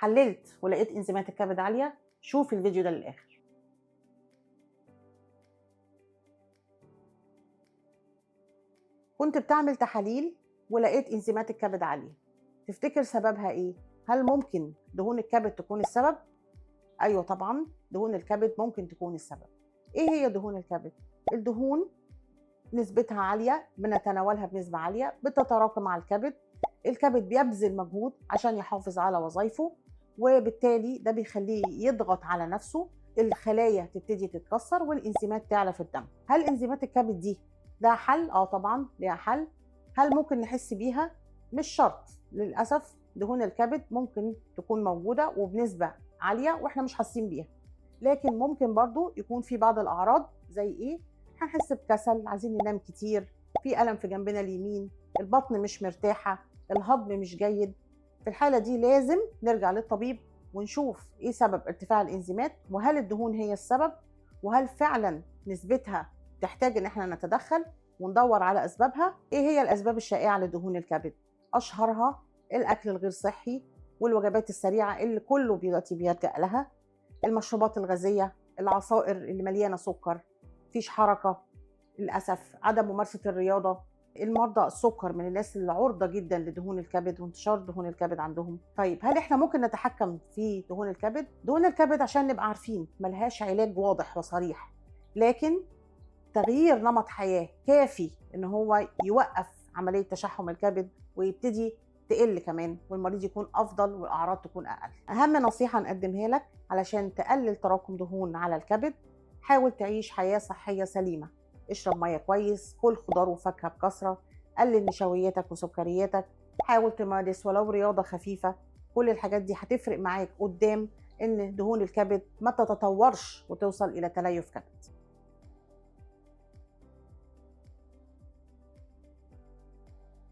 حللت ولقيت انزيمات الكبد عاليه، شوف الفيديو ده للاخر. كنت بتعمل تحاليل ولقيت انزيمات الكبد عاليه، تفتكر سببها ايه؟ هل ممكن دهون الكبد تكون السبب؟ ايوه طبعا، دهون الكبد ممكن تكون السبب. ايه هي دهون الكبد؟ الدهون نسبتها عاليه، بنتناولها بنسبه عاليه، بتتراكم على الكبد. الكبد بيبذل مجهود عشان يحافظ على وظائفه، وبالتالي ده بيخليه يضغط على نفسه، الخلايا تبتدي تتكسر والانزيمات تعلى في الدم. هل انزيمات الكبد دي ده حل؟ طبعا ليها حل. هل ممكن نحس بيها؟ مش شرط، للاسف دهون الكبد ممكن تكون موجوده وبنسبه عاليه واحنا مش حاسين بيها، لكن ممكن برضو يكون في بعض الاعراض. زي ايه؟ هنحس بكسل، عايزين ننام كتير، في الم في جنبنا اليمين، البطن مش مرتاحه، الهضم مش جيد. في الحاله دي لازم نرجع للطبيب ونشوف ايه سبب ارتفاع الانزيمات، وهل الدهون هي السبب، وهل فعلا نسبتها تحتاج ان احنا نتدخل وندور على اسبابها. ايه هي الاسباب الشائعه لدهون الكبد؟ اشهرها الاكل الغير صحي والوجبات السريعه اللي كله دلوقتي بيلجأ لها، المشروبات الغازيه، العصائر اللي مليانه سكر، مفيش حركه للاسف، عدم ممارسه الرياضه. المرضى السكر من الناس اللي عرضه جدا لدهون الكبد وانتشار دهون الكبد عندهم. طيب هل احنا ممكن نتحكم في دهون الكبد؟ دهون الكبد عشان نبقى عارفين ملهاش علاج واضح وصريح، لكن تغيير نمط حياه كافي ان هو يوقف عمليه تشحم الكبد ويبتدي تقل كمان، والمريض يكون افضل والاعراض تكون اقل. اهم نصيحه نقدمها لك علشان تقلل تراكم دهون على الكبد: حاول تعيش حياه صحيه سليمه، اشرب ميه كويس، كل خضار وفاكهه بكثره، قلل نشوياتك وسكرياتك، حاول تمارس ولو رياضه خفيفه. كل الحاجات دي هتفرق معاك قدام ان دهون الكبد ما تتطورش وتوصل الى تليف كبد.